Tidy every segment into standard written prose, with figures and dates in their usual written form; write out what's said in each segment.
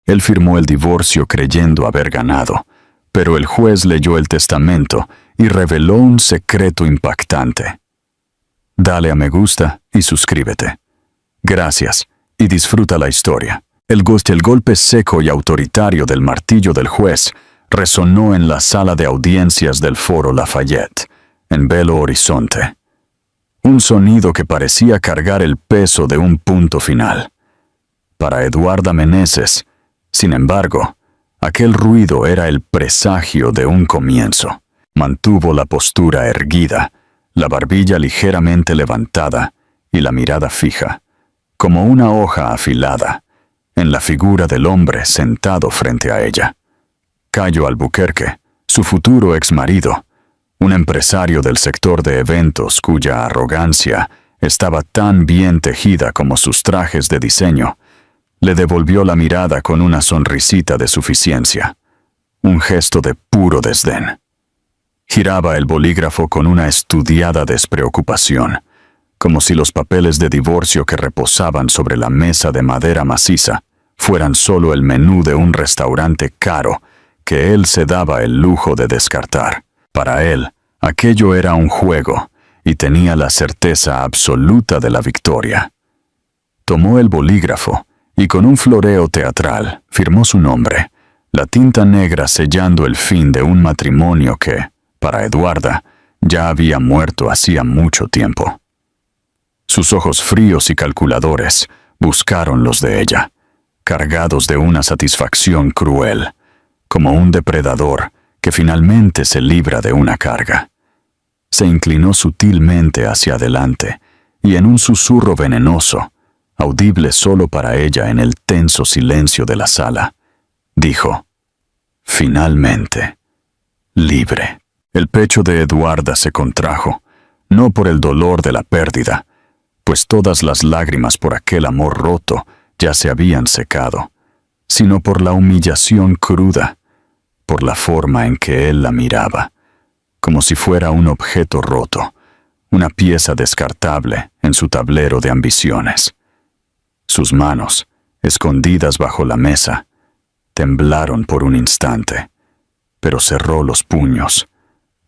Él firmó el divorcio creyendo haber ganado, pero el juez leyó el testamento y reveló un secreto impactante. Dale a me gusta y suscríbete. Gracias, y disfruta la historia. El golpe seco y autoritario del martillo del juez resonó en la sala de audiencias del Foro Lafayette, en Belo Horizonte. Un sonido que parecía cargar el peso de un punto final. Para Eduarda Meneses, sin embargo, aquel ruido era el presagio de un comienzo. Mantuvo la postura erguida, la barbilla ligeramente levantada y la mirada fija, como una hoja afilada, en la figura del hombre sentado frente a ella. Cayo Albuquerque, su futuro exmarido, un empresario del sector de eventos cuya arrogancia estaba tan bien tejida como sus trajes de diseño, le devolvió la mirada con una sonrisita de suficiencia, un gesto de puro desdén. Giraba el bolígrafo con una estudiada despreocupación, como si los papeles de divorcio que reposaban sobre la mesa de madera maciza fueran solo el menú de un restaurante caro que él se daba el lujo de descartar. Para él, aquello era un juego y tenía la certeza absoluta de la victoria. Tomó el bolígrafo y con un floreo teatral firmó su nombre, la tinta negra sellando el fin de un matrimonio que, para Eduarda, ya había muerto hacía mucho tiempo. Sus ojos fríos y calculadores buscaron los de ella, cargados de una satisfacción cruel, como un depredador que finalmente se libra de una carga. Se inclinó sutilmente hacia adelante y en un susurro venenoso, audible solo para ella en el tenso silencio de la sala, dijo: «Finalmente, libre». El pecho de Eduarda se contrajo, no por el dolor de la pérdida, pues todas las lágrimas por aquel amor roto ya se habían secado, sino por la humillación cruda, por la forma en que él la miraba, como si fuera un objeto roto, una pieza descartable en su tablero de ambiciones. Sus manos, escondidas bajo la mesa, temblaron por un instante, pero cerró los puños,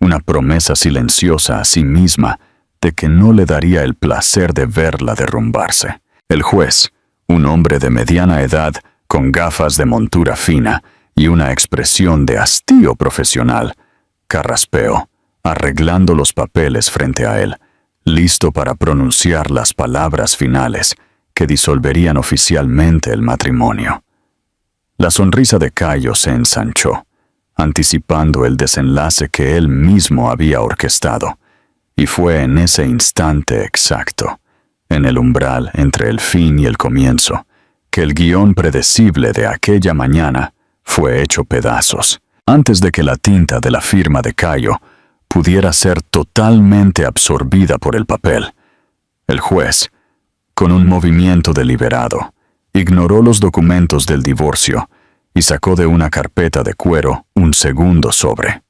una promesa silenciosa a sí misma de que no le daría el placer de verla derrumbarse. El juez, un hombre de mediana edad, con gafas de montura fina y una expresión de hastío profesional, carraspeó, arreglando los papeles frente a él, listo para pronunciar las palabras finales que disolverían oficialmente el matrimonio. La sonrisa de Cayo se ensanchó, anticipando el desenlace que él mismo había orquestado, y fue en ese instante exacto, en el umbral entre el fin y el comienzo, que el guión predecible de aquella mañana fue hecho pedazos, antes de que la tinta de la firma de Cayo pudiera ser totalmente absorbida por el papel. El juez, con un movimiento deliberado, ignoró los documentos del divorcio y sacó de una carpeta de cuero un segundo sobre.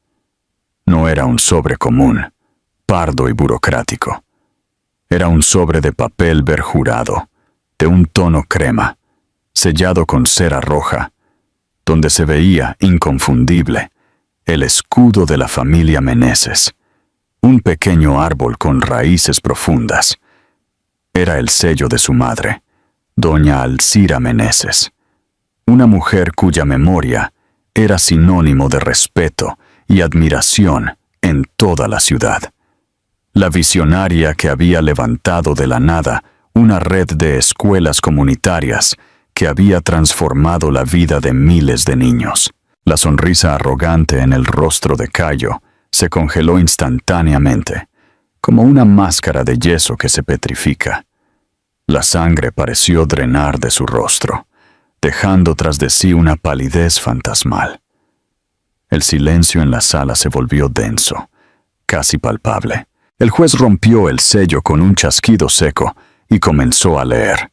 No era un sobre común, pardo y burocrático. Era un sobre de papel berjurado, de un tono crema, sellado con cera roja, donde se veía inconfundible el escudo de la familia Meneses, un pequeño árbol con raíces profundas. Era el sello de su madre, doña Alcira Meneses, una mujer cuya memoria era sinónimo de respeto y admiración en toda la ciudad. La visionaria que había levantado de la nada una red de escuelas comunitarias que había transformado la vida de miles de niños. La sonrisa arrogante en el rostro de Cayo se congeló instantáneamente, como una máscara de yeso que se petrifica. La sangre pareció drenar de su rostro, dejando tras de sí una palidez fantasmal. El silencio en la sala se volvió denso, casi palpable. El juez rompió el sello con un chasquido seco y comenzó a leer.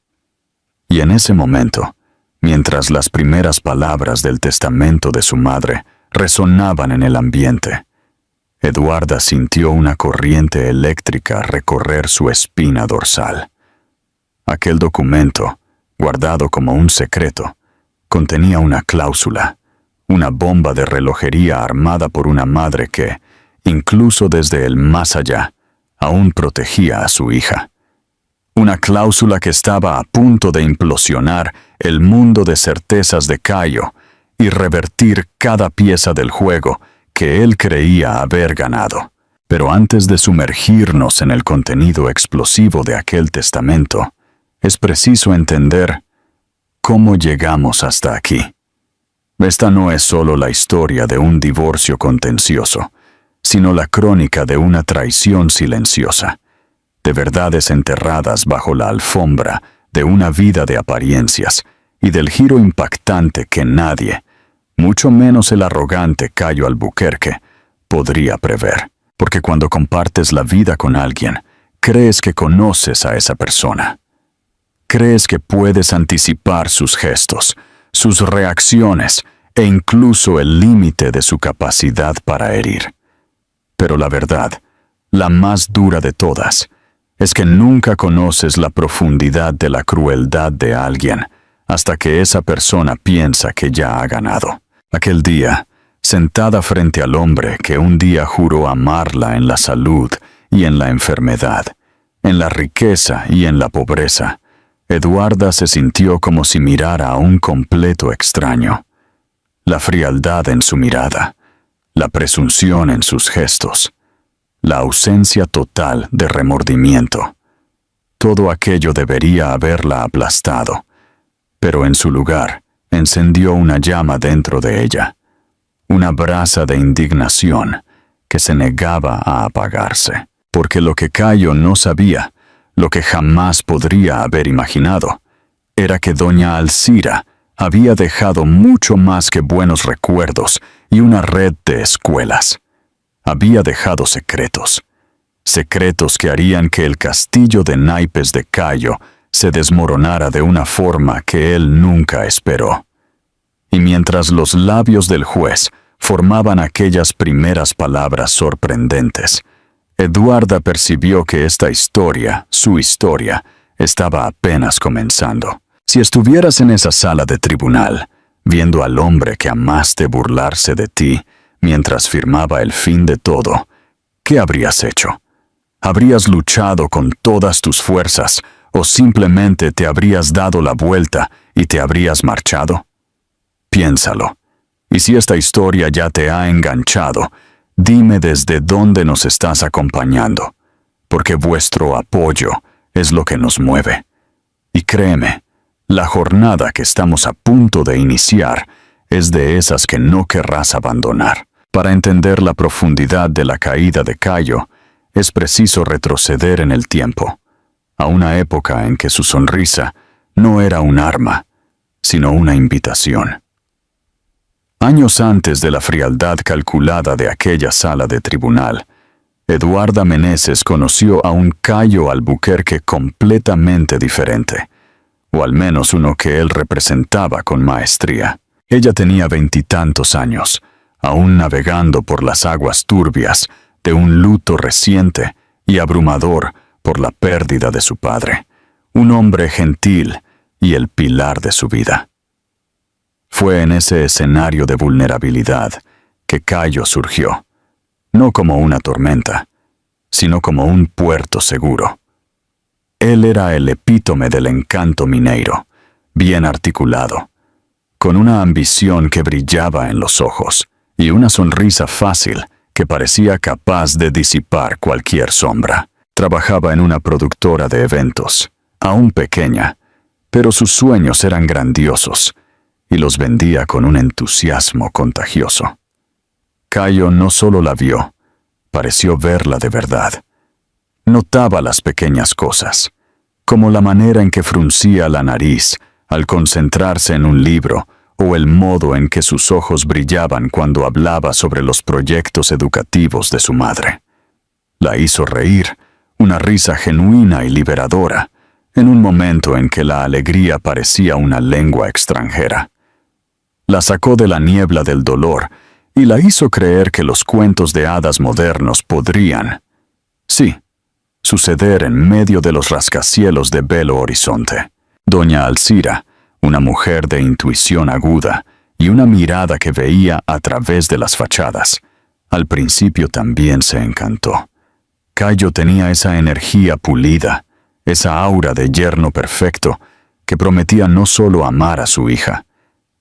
Y en ese momento, mientras las primeras palabras del testamento de su madre resonaban en el ambiente, Eduarda sintió una corriente eléctrica recorrer su espina dorsal. Aquel documento, guardado como un secreto, contenía una cláusula, una bomba de relojería armada por una madre que, incluso desde el más allá, aún protegía a su hija. Una cláusula que estaba a punto de implosionar el mundo de certezas de Caio y revertir cada pieza del juego que él creía haber ganado. Pero antes de sumergirnos en el contenido explosivo de aquel testamento, es preciso entender cómo llegamos hasta aquí. Esta no es solo la historia de un divorcio contencioso, sino la crónica de una traición silenciosa, de verdades enterradas bajo la alfombra de una vida de apariencias y del giro impactante que nadie, mucho menos el arrogante Caio Albuquerque, podría prever. Porque cuando compartes la vida con alguien, crees que conoces a esa persona. Crees que puedes anticipar sus gestos, sus reacciones e incluso el límite de su capacidad para herir. Pero la verdad, la más dura de todas, es que nunca conoces la profundidad de la crueldad de alguien hasta que esa persona piensa que ya ha ganado. Aquel día, sentada frente al hombre que un día juró amarla en la salud y en la enfermedad, en la riqueza y en la pobreza, Eduarda se sintió como si mirara a un completo extraño. La frialdad en su mirada, la presunción en sus gestos, la ausencia total de remordimiento. Todo aquello debería haberla aplastado, pero en su lugar encendió una llama dentro de ella, una brasa de indignación que se negaba a apagarse, porque lo que Caio no sabía, lo que jamás podría haber imaginado, era que doña Alcira había dejado mucho más que buenos recuerdos y una red de escuelas. Había dejado secretos, secretos que harían que el castillo de naipes de Caio se desmoronara de una forma que él nunca esperó. Y mientras los labios del juez formaban aquellas primeras palabras sorprendentes, Eduarda percibió que esta historia, su historia, estaba apenas comenzando. Si estuvieras en esa sala de tribunal, viendo al hombre que amaste burlarse de ti mientras firmaba el fin de todo, ¿qué habrías hecho? ¿Habrías luchado con todas tus fuerzas o simplemente te habrías dado la vuelta y te habrías marchado? Piénsalo. Y si esta historia ya te ha enganchado, dime desde dónde nos estás acompañando, porque vuestro apoyo es lo que nos mueve. Y créeme, la jornada que estamos a punto de iniciar es de esas que no querrás abandonar. Para entender la profundidad de la caída de Caio, es preciso retroceder en el tiempo, a una época en que su sonrisa no era un arma, sino una invitación. Años antes de la frialdad calculada de aquella sala de tribunal, Eduarda Meneses conoció a un Caio Albuquerque completamente diferente, o al menos uno que él representaba con maestría. Ella tenía 20 y tantos años, aún navegando por las aguas turbias de un luto reciente y abrumador por la pérdida de su padre, un hombre gentil y el pilar de su vida. Fue en ese escenario de vulnerabilidad que Caio surgió, no como una tormenta, sino como un puerto seguro. Él era el epítome del encanto mineiro, bien articulado, con una ambición que brillaba en los ojos y una sonrisa fácil que parecía capaz de disipar cualquier sombra. Trabajaba en una productora de eventos, aún pequeña, pero sus sueños eran grandiosos y los vendía con un entusiasmo contagioso. Caio no solo la vio, pareció verla de verdad. Notaba las pequeñas cosas, como la manera en que fruncía la nariz al concentrarse en un libro o el modo en que sus ojos brillaban cuando hablaba sobre los proyectos educativos de su madre. La hizo reír, una risa genuina y liberadora, en un momento en que la alegría parecía una lengua extranjera. La sacó de la niebla del dolor y la hizo creer que los cuentos de hadas modernos podrían, sí, suceder en medio de los rascacielos de Belo Horizonte. Doña Alcira, una mujer de intuición aguda y una mirada que veía a través de las fachadas. Al principio también se encantó. Cayo tenía esa energía pulida, esa aura de yerno perfecto, que prometía no solo amar a su hija,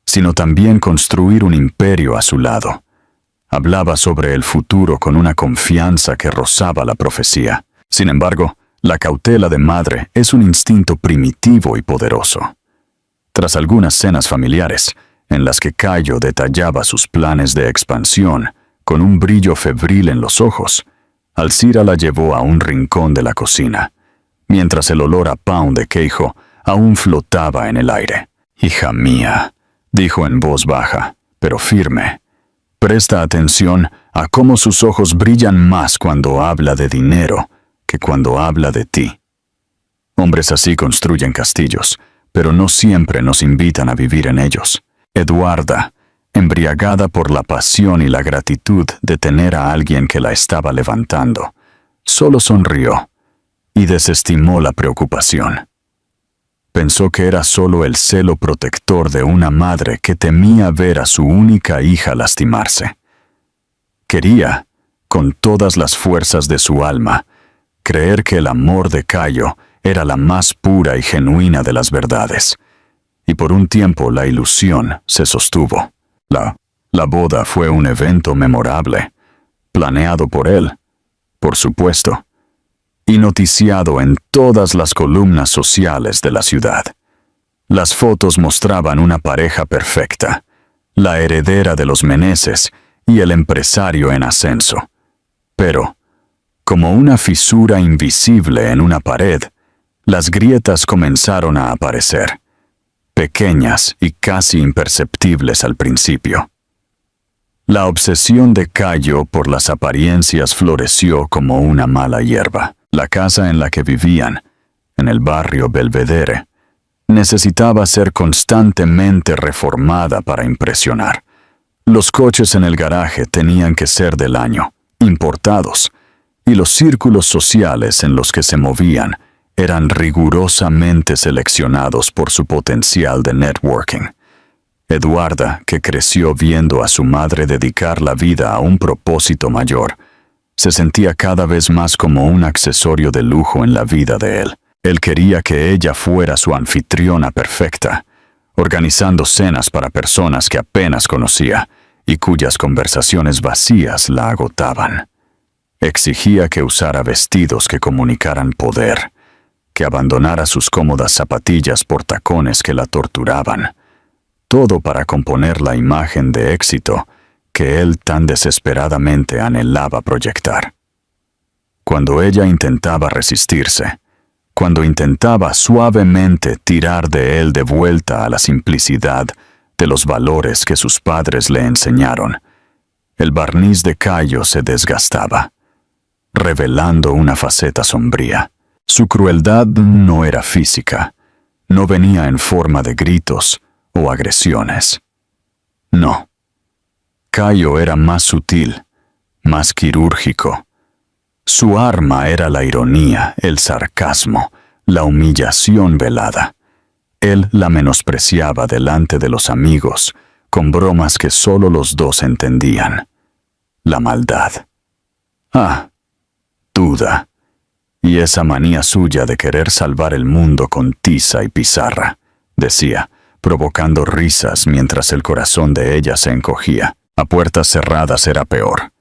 sino también construir un imperio a su lado. Hablaba sobre el futuro con una confianza que rozaba la profecía. Sin embargo, la cautela de madre es un instinto primitivo y poderoso. Tras algunas cenas familiares, en las que Cayo detallaba sus planes de expansión, con un brillo febril en los ojos, Alcira la llevó a un rincón de la cocina, mientras el olor a pan de queijo aún flotaba en el aire. «Hija mía», dijo en voz baja, pero firme, «presta atención a cómo sus ojos brillan más cuando habla de dinero que cuando habla de ti. Hombres así construyen castillos, pero no siempre nos invitan a vivir en ellos». Eduarda, embriagada por la pasión y la gratitud de tener a alguien que la estaba levantando, solo sonrió y desestimó la preocupación. Pensó que era solo el celo protector de una madre que temía ver a su única hija lastimarse. Quería, con todas las fuerzas de su alma, creer que el amor de Cayo era la más pura y genuina de las verdades, y por un tiempo la ilusión se sostuvo. La boda fue un evento memorable, planeado por él, por supuesto, y noticiado en todas las columnas sociales de la ciudad. Las fotos mostraban una pareja perfecta, la heredera de los Meneses y el empresario en ascenso. Pero, como una fisura invisible en una pared, las grietas comenzaron a aparecer, pequeñas y casi imperceptibles al principio. La obsesión de Cayo por las apariencias floreció como una mala hierba. La casa en la que vivían, en el barrio Belvedere, necesitaba ser constantemente reformada para impresionar. Los coches en el garaje tenían que ser del año, importados, y los círculos sociales en los que se movían eran rigurosamente seleccionados por su potencial de networking. Eduarda, que creció viendo a su madre dedicar la vida a un propósito mayor, se sentía cada vez más como un accesorio de lujo en la vida de él. Él quería que ella fuera su anfitriona perfecta, organizando cenas para personas que apenas conocía y cuyas conversaciones vacías la agotaban. Exigía que usara vestidos que comunicaran poder, que abandonara sus cómodas zapatillas por tacones que la torturaban, todo para componer la imagen de éxito que él tan desesperadamente anhelaba proyectar. Cuando ella intentaba resistirse, cuando intentaba suavemente tirar de él de vuelta a la simplicidad de los valores que sus padres le enseñaron, el barniz de Cayo se desgastaba, revelando una faceta sombría. Su crueldad no era física, no venía en forma de gritos o agresiones. No. Cayo era más sutil, más quirúrgico. Su arma era la ironía, el sarcasmo, la humillación velada. Él la menospreciaba delante de los amigos, con bromas que solo los dos entendían. La maldad. Ah, duda. Y esa manía suya de querer salvar el mundo con tiza y pizarra, decía, provocando risas mientras el corazón de ella se encogía. A puertas cerradas era peor.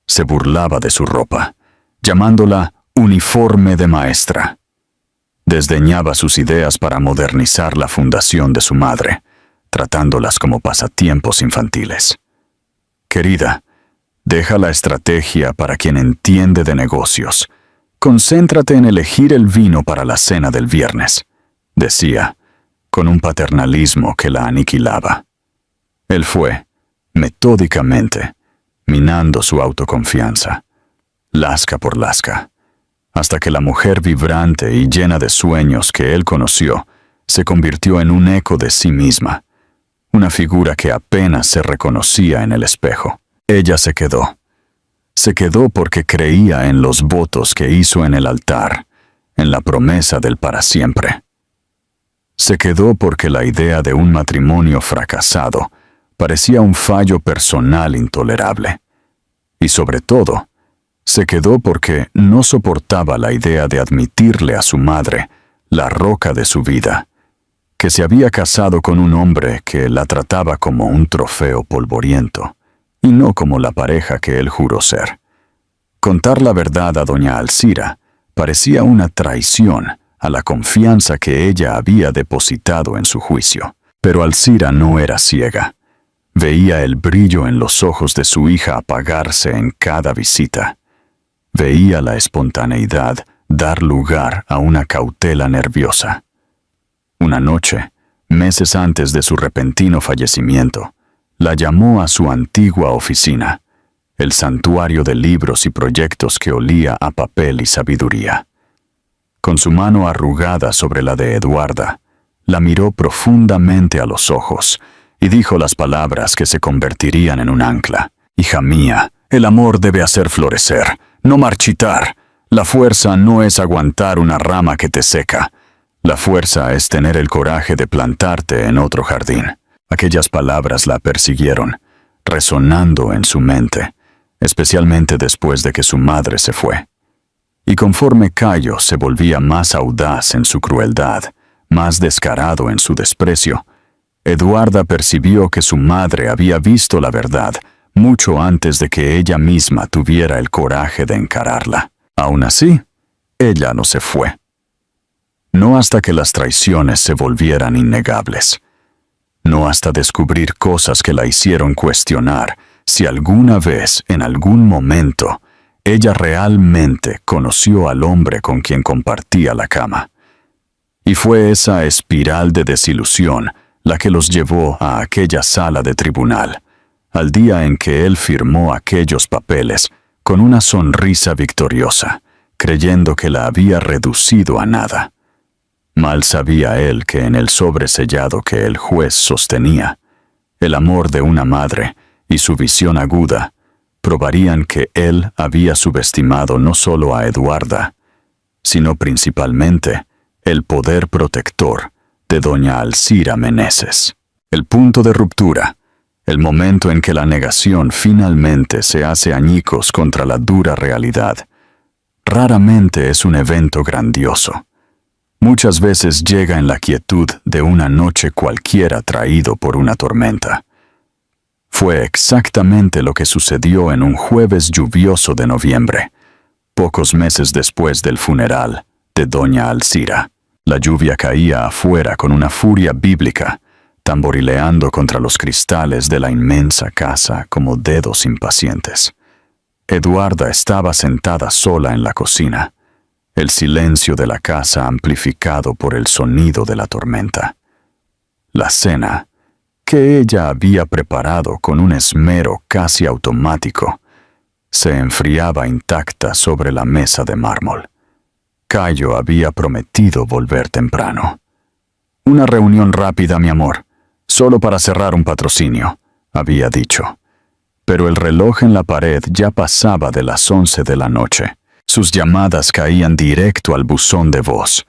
Se burlaba de su ropa, llamándola uniforme de maestra. Desdeñaba sus ideas para modernizar la fundación de su madre, tratándolas como pasatiempos infantiles. Querida, deja la estrategia para quien entiende de negocios. Concéntrate en elegir el vino para la cena del viernes, decía, con un paternalismo que la aniquilaba. Él fue, metódicamente, minando su autoconfianza, lasca por lasca, hasta que la mujer vibrante y llena de sueños que él conoció se convirtió en un eco de sí misma, una figura que apenas se reconocía en el espejo. Ella se quedó. Se quedó porque creía en los votos que hizo en el altar, en la promesa del para siempre. Se quedó porque la idea de un matrimonio fracasado parecía un fallo personal intolerable. Y sobre todo, se quedó porque no soportaba la idea de admitirle a su madre, la roca de su vida, que se había casado con un hombre que la trataba como un trofeo polvoriento, y no como la pareja que él juró ser. Contar la verdad a doña Alcira parecía una traición a la confianza que ella había depositado en su juicio. Pero Alcira no era ciega. Veía el brillo en los ojos de su hija apagarse en cada visita. Veía la espontaneidad dar lugar a una cautela nerviosa. Una noche, meses antes de su repentino fallecimiento, la llamó a su antigua oficina, el santuario de libros y proyectos que olía a papel y sabiduría. Con su mano arrugada sobre la de Eduarda, la miró profundamente a los ojos y dijo las palabras que se convertirían en un ancla. Hija mía, el amor debe hacer florecer, no marchitar. La fuerza no es aguantar una rama que te seca. La fuerza es tener el coraje de plantarte en otro jardín. Aquellas palabras la persiguieron, resonando en su mente, especialmente después de que su madre se fue. Y conforme Cayo se volvía más audaz en su crueldad, más descarado en su desprecio, Eduarda percibió que su madre había visto la verdad mucho antes de que ella misma tuviera el coraje de encararla. Aún así, ella no se fue. No hasta que las traiciones se volvieran innegables. No hasta descubrir cosas que la hicieron cuestionar si alguna vez, en algún momento, ella realmente conoció al hombre con quien compartía la cama. Y fue esa espiral de desilusión la que los llevó a aquella sala de tribunal, al día en que él firmó aquellos papeles con una sonrisa victoriosa, creyendo que la había reducido a nada. Mal sabía él que en el sobresellado que el juez sostenía, el amor de una madre y su visión aguda probarían que él había subestimado no solo a Eduarda, sino principalmente el poder protector de doña Alcira Meneses. El punto de ruptura, el momento en que la negación finalmente se hace añicos contra la dura realidad, raramente es un evento grandioso. Muchas veces llega en la quietud de una noche cualquiera traído por una tormenta. Fue exactamente lo que sucedió en un jueves lluvioso de noviembre, pocos meses después del funeral de doña Alcira. La lluvia caía afuera con una furia bíblica, tamborileando contra los cristales de la inmensa casa como dedos impacientes. Eduarda estaba sentada sola en la cocina, el silencio de la casa amplificado por el sonido de la tormenta. La cena, que ella había preparado con un esmero casi automático, se enfriaba intacta sobre la mesa de mármol. Cayo había prometido volver temprano. Una reunión rápida, mi amor, solo para cerrar un patrocinio, había dicho. Pero el reloj en la pared ya pasaba de las 11 de la noche. Sus llamadas caían directo al buzón de voz,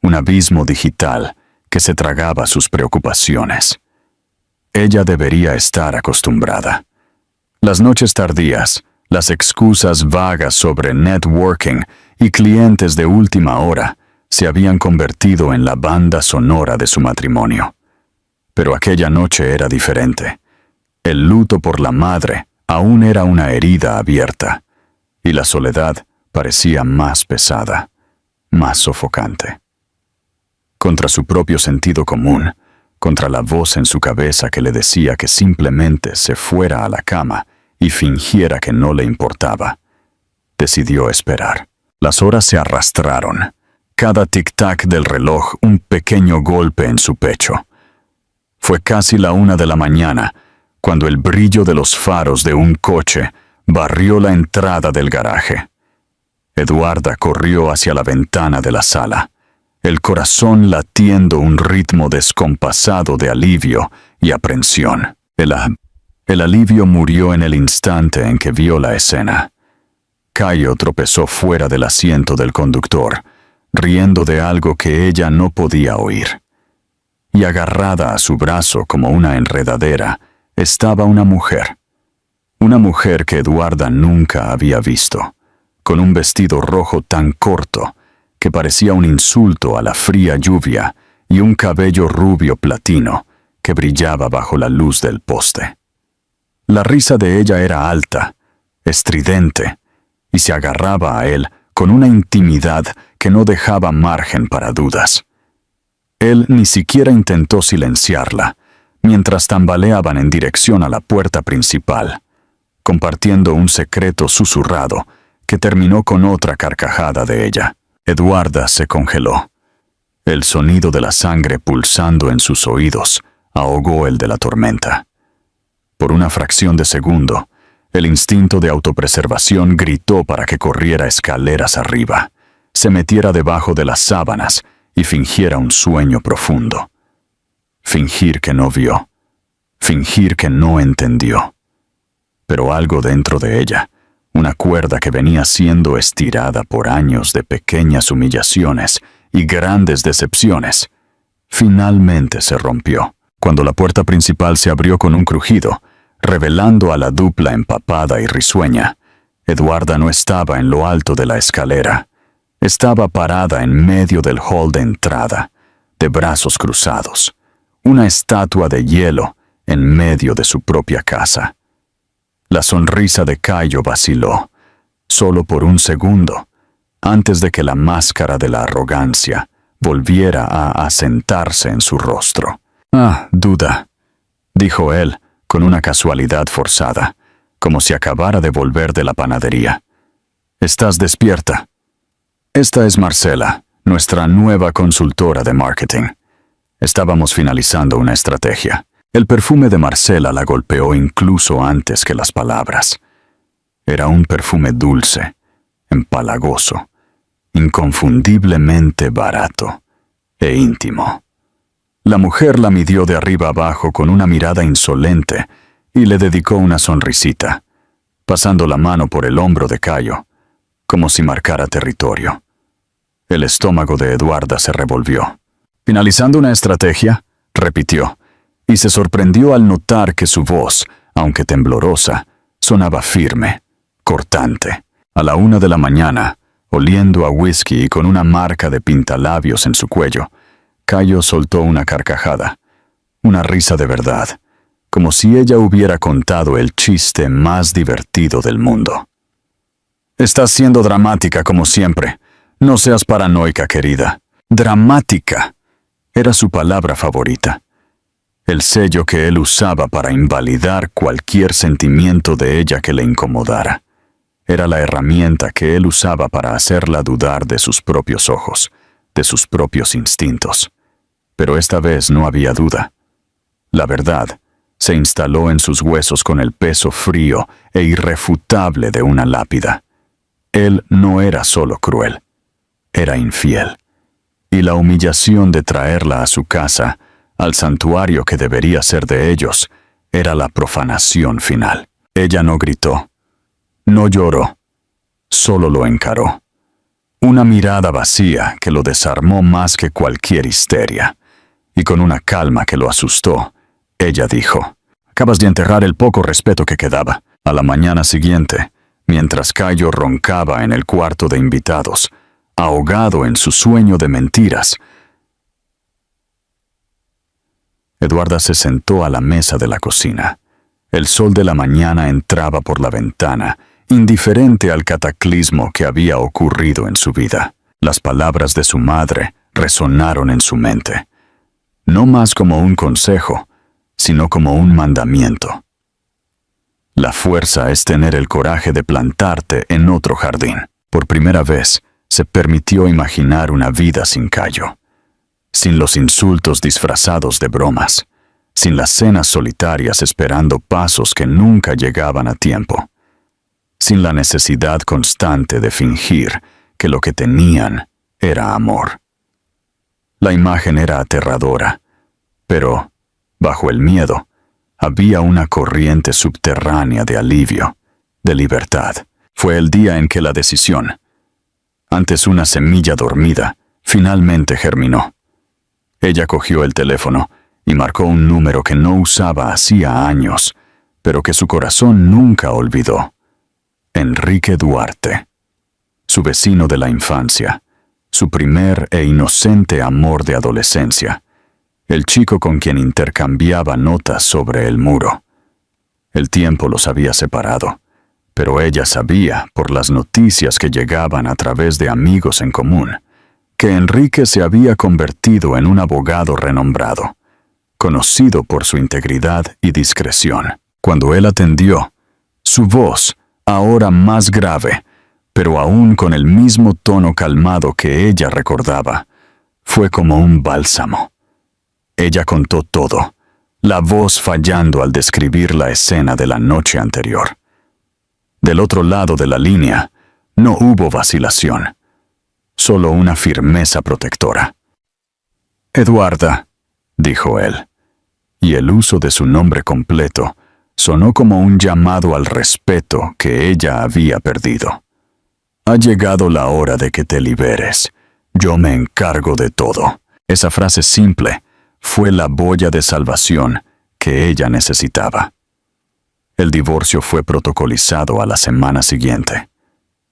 un abismo digital que se tragaba sus preocupaciones. Ella debería estar acostumbrada. Las noches tardías, las excusas vagas sobre networking y clientes de última hora se habían convertido en la banda sonora de su matrimonio. Pero aquella noche era diferente. El luto por la madre aún era una herida abierta, y la soledad parecía más pesada, más sofocante. Contra su propio sentido común, contra la voz en su cabeza que le decía que simplemente se fuera a la cama y fingiera que no le importaba, decidió esperar. Las horas se arrastraron, cada tic-tac del reloj un pequeño golpe en su pecho. Fue casi la 1 de la mañana, cuando el brillo de los faros de un coche barrió la entrada del garaje. Eduarda corrió hacia la ventana de la sala, el corazón latiendo un ritmo descompasado de alivio y aprensión. El alivio murió en el instante en que vio la escena. Cayo tropezó fuera del asiento del conductor, riendo de algo que ella no podía oír. y agarrada a su brazo como una enredadera estaba una mujer que Eduarda nunca había visto, con un vestido rojo tan corto que parecía un insulto a la fría lluvia y un cabello rubio platino que brillaba bajo la luz del poste. La risa de ella era alta, estridente, y se agarraba a él con una intimidad que no dejaba margen para dudas. Él ni siquiera intentó silenciarla, mientras tambaleaban en dirección a la puerta principal, compartiendo un secreto susurrado que terminó con otra carcajada de ella. Eduarda se congeló. El sonido de la sangre pulsando en sus oídos ahogó el de la tormenta. Por una fracción de segundo, el instinto de autopreservación gritó para que corriera escaleras arriba, se metiera debajo de las sábanas y fingiera un sueño profundo. Fingir que no vio, fingir que no entendió. Pero algo dentro de ella, una cuerda que venía siendo estirada por años de pequeñas humillaciones y grandes decepciones, finalmente se rompió, cuando la puerta principal se abrió con un crujido, revelando a la dupla empapada y risueña. Eduarda no estaba en lo alto de la escalera. Estaba parada en medio del hall de entrada, de brazos cruzados, una estatua de hielo en medio de su propia casa. La sonrisa de Cayo vaciló, solo por un segundo, antes de que la máscara de la arrogancia volviera a asentarse en su rostro. «Ah, duda», dijo él, con una casualidad forzada, como si acabara de volver de la panadería. «¿Estás despierta?» «Esta es Marcela, nuestra nueva consultora de marketing. Estábamos finalizando una estrategia». El perfume de Marcela la golpeó incluso antes que las palabras. Era un perfume dulce, empalagoso, inconfundiblemente barato e íntimo. La mujer la midió de arriba abajo con una mirada insolente y le dedicó una sonrisita, pasando la mano por el hombro de Cayo, como si marcara territorio. El estómago de Eduarda se revolvió. «¿Finalizando una estrategia?», repitió, y se sorprendió al notar que su voz, aunque temblorosa, sonaba firme, cortante. A la 1 de la mañana, oliendo a whisky y con una marca de pintalabios en su cuello, Cayo soltó una carcajada, una risa de verdad, como si ella hubiera contado el chiste más divertido del mundo. «Estás siendo dramática como siempre. No seas paranoica, querida». Dramática era su palabra favorita. El sello que él usaba para invalidar cualquier sentimiento de ella que le incomodara. Era la herramienta que él usaba para hacerla dudar de sus propios ojos, de sus propios instintos. Pero esta vez no había duda. La verdad se instaló en sus huesos con el peso frío e irrefutable de una lápida. Él no era solo cruel, era infiel. Y la humillación de traerla a su casa, al santuario que debería ser de ellos, era la profanación final. Ella no gritó, no lloró, solo lo encaró. Una mirada vacía que lo desarmó más que cualquier histeria, y con una calma que lo asustó, ella dijo: «Acabas de enterrar el poco respeto que quedaba». A la mañana siguiente, mientras Cayo roncaba en el cuarto de invitados, ahogado en su sueño de mentiras, Eduarda se sentó a la mesa de la cocina. El sol de la mañana entraba por la ventana, indiferente al cataclismo que había ocurrido en su vida. Las palabras de su madre resonaron en su mente, no más como un consejo, sino como un mandamiento. La fuerza es tener el coraje de plantarte en otro jardín. Por primera vez, se permitió imaginar una vida sin Cayo, sin los insultos disfrazados de bromas, sin las cenas solitarias esperando pasos que nunca llegaban a tiempo, sin la necesidad constante de fingir que lo que tenían era amor. La imagen era aterradora, pero, bajo el miedo, había una corriente subterránea de alivio, de libertad. Fue el día en que la decisión, antes una semilla dormida, finalmente germinó. Ella cogió el teléfono y marcó un número que no usaba hacía años, pero que su corazón nunca olvidó. Enrique Duarte, su vecino de la infancia, su primer e inocente amor de adolescencia, el chico con quien intercambiaba notas sobre el muro. El tiempo los había separado, pero ella sabía, por las noticias que llegaban a través de amigos en común, que Enrique se había convertido en un abogado renombrado, conocido por su integridad y discreción. Cuando él atendió, su voz, ahora más grave, pero aún con el mismo tono calmado que ella recordaba, fue como un bálsamo. Ella contó todo, la voz fallando al describir la escena de la noche anterior. Del otro lado de la línea, no hubo vacilación, solo una firmeza protectora. «Eduarda», dijo él, y el uso de su nombre completo sonó como un llamado al respeto que ella había perdido. «Ha llegado la hora de que te liberes. Yo me encargo de todo». Esa frase simple fue la boya de salvación que ella necesitaba. El divorcio fue protocolizado a la semana siguiente.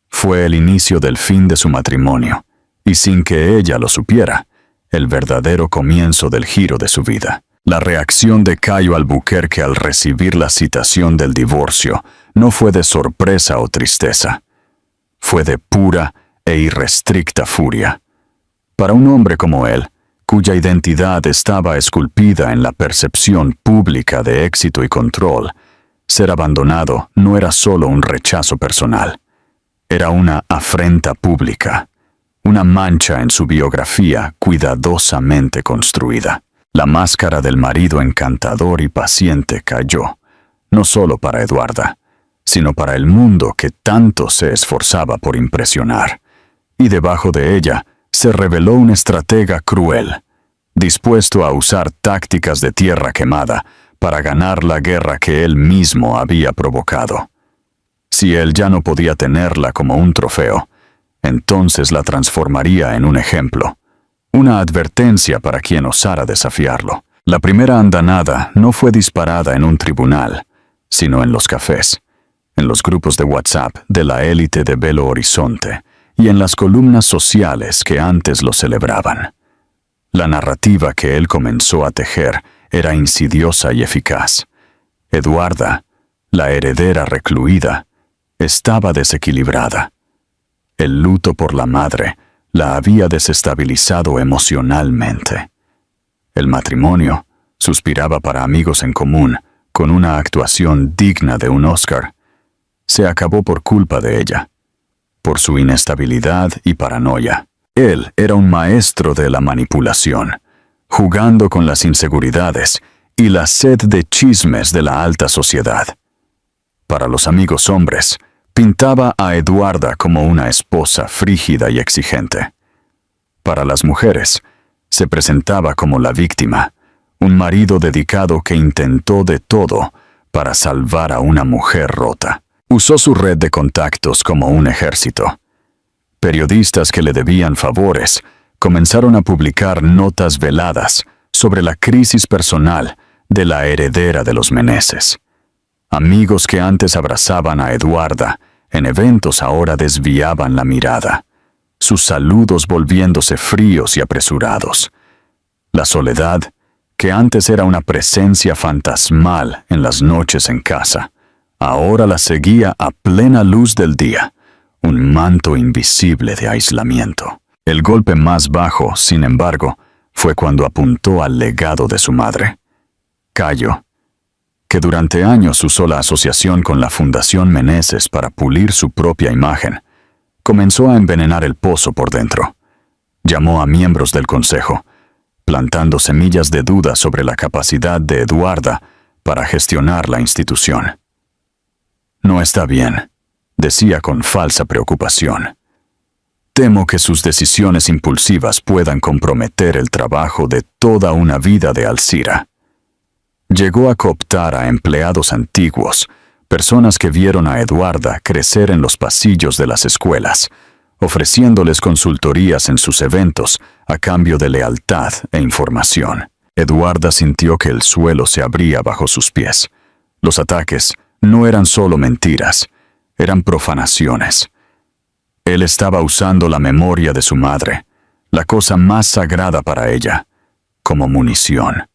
Fue el inicio del fin de su matrimonio, y sin que ella lo supiera, el verdadero comienzo del giro de su vida. La reacción de Cayo Albuquerque al recibir la citación del divorcio no fue de sorpresa o tristeza. Fue de pura e irrestricta furia. Para un hombre como él, cuya identidad estaba esculpida en la percepción pública de éxito y control, ser abandonado no era solo un rechazo personal. Era una afrenta pública, una mancha en su biografía cuidadosamente construida. La máscara del marido encantador y paciente cayó, no solo para Eduarda, sino para el mundo que tanto se esforzaba por impresionar. Y debajo de ella se reveló un estratega cruel, dispuesto a usar tácticas de tierra quemada para ganar la guerra que él mismo había provocado. Si él ya no podía tenerla como un trofeo, entonces la transformaría en un ejemplo, una advertencia para quien osara desafiarlo. La primera andanada no fue disparada en un tribunal, sino en los cafés, en los grupos de WhatsApp de la élite de Belo Horizonte y en las columnas sociales que antes lo celebraban. La narrativa que él comenzó a tejer era insidiosa y eficaz. Eduarda, la heredera recluida, estaba desequilibrada. El luto por la madre la había desestabilizado emocionalmente. El matrimonio, suspiraba para amigos en común, con una actuación digna de un Oscar, se acabó por culpa de ella, por su inestabilidad y paranoia. Él era un maestro de la manipulación, jugando con las inseguridades y la sed de chismes de la alta sociedad. Para los amigos hombres, pintaba a Eduarda como una esposa frígida y exigente. Para las mujeres, se presentaba como la víctima, un marido dedicado que intentó de todo para salvar a una mujer rota. Usó su red de contactos como un ejército. Periodistas que le debían favores comenzaron a publicar notas veladas sobre la crisis personal de la heredera de los Meneses. Amigos que antes abrazaban a Eduarda, en eventos ahora desviaban la mirada, sus saludos volviéndose fríos y apresurados. La soledad, que antes era una presencia fantasmal en las noches en casa, ahora la seguía a plena luz del día, un manto invisible de aislamiento. El golpe más bajo, sin embargo, fue cuando apuntó al legado de su madre, Cayo, que durante años usó la asociación con la Fundación Meneses para pulir su propia imagen. Comenzó a envenenar el pozo por dentro. Llamó a miembros del consejo, plantando semillas de duda sobre la capacidad de Eduarda para gestionar la institución. «No está bien», decía con falsa preocupación. «Temo que sus decisiones impulsivas puedan comprometer el trabajo de toda una vida de Alcira». Llegó a cooptar a empleados antiguos, personas que vieron a Eduarda crecer en los pasillos de las escuelas, ofreciéndoles consultorías en sus eventos a cambio de lealtad e información. Eduarda sintió que el suelo se abría bajo sus pies. Los ataques no eran solo mentiras, eran profanaciones. Él estaba usando la memoria de su madre, la cosa más sagrada para ella, como munición.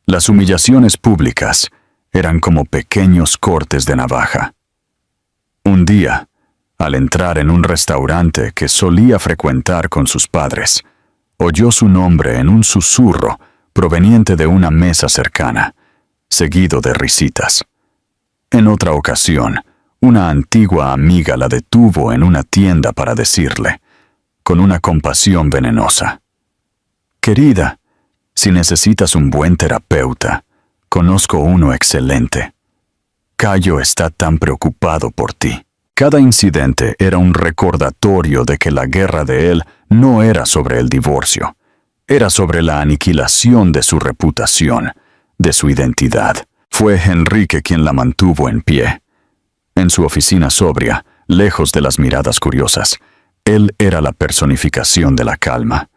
Las humillaciones públicas eran como pequeños cortes de navaja. Un día, al entrar en un restaurante que solía frecuentar con sus padres, oyó su nombre en un susurro proveniente de una mesa cercana, seguido de risitas. En otra ocasión, una antigua amiga la detuvo en una tienda para decirle, con una compasión venenosa: «Querida, si necesitas un buen terapeuta, conozco uno excelente. Cayo está tan preocupado por ti». Cada incidente era un recordatorio de que la guerra de él no era sobre el divorcio, era sobre la aniquilación de su reputación, de su identidad. Fue Enrique quien la mantuvo en pie. En su oficina sobria, lejos de las miradas curiosas, él era la personificación de la calma.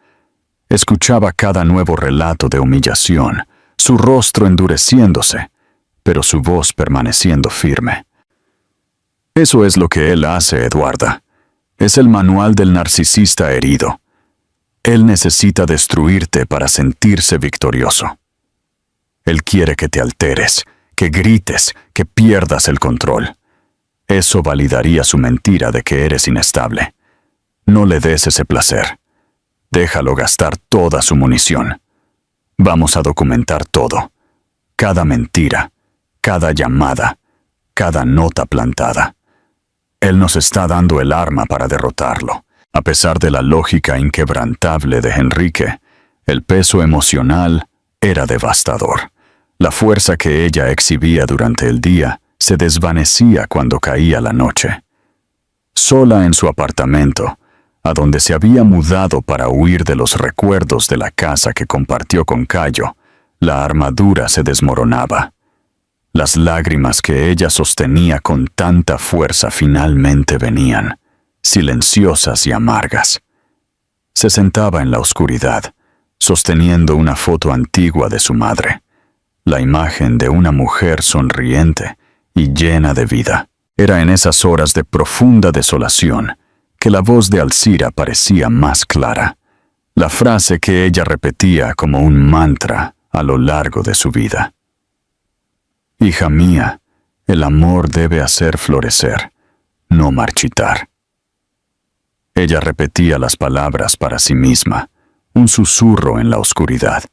Escuchaba cada nuevo relato de humillación, su rostro endureciéndose, pero su voz permaneciendo firme. Eso es lo que él hace, Eduarda. Es el manual del narcisista herido. Él necesita destruirte para sentirse victorioso. Él quiere que te alteres, que grites, que pierdas el control. Eso validaría su mentira de que eres inestable. No le des ese placer. Déjalo gastar toda su munición. Vamos a documentar todo. Cada mentira, cada llamada, cada nota plantada. Él nos está dando el arma para derrotarlo. A pesar de la lógica inquebrantable de Enrique, el peso emocional era devastador. La fuerza que ella exhibía durante el día se desvanecía cuando caía la noche. Sola en su apartamento, a donde se había mudado para huir de los recuerdos de la casa que compartió con Cayo, la armadura se desmoronaba. Las lágrimas que ella sostenía con tanta fuerza finalmente venían, silenciosas y amargas. Se sentaba en la oscuridad, sosteniendo una foto antigua de su madre, la imagen de una mujer sonriente y llena de vida. Era en esas horas de profunda desolación que la voz de Alcira parecía más clara, la frase que ella repetía como un mantra a lo largo de su vida. «Hija mía, el amor debe hacer florecer, no marchitar». Ella repetía las palabras para sí misma, un susurro en la oscuridad.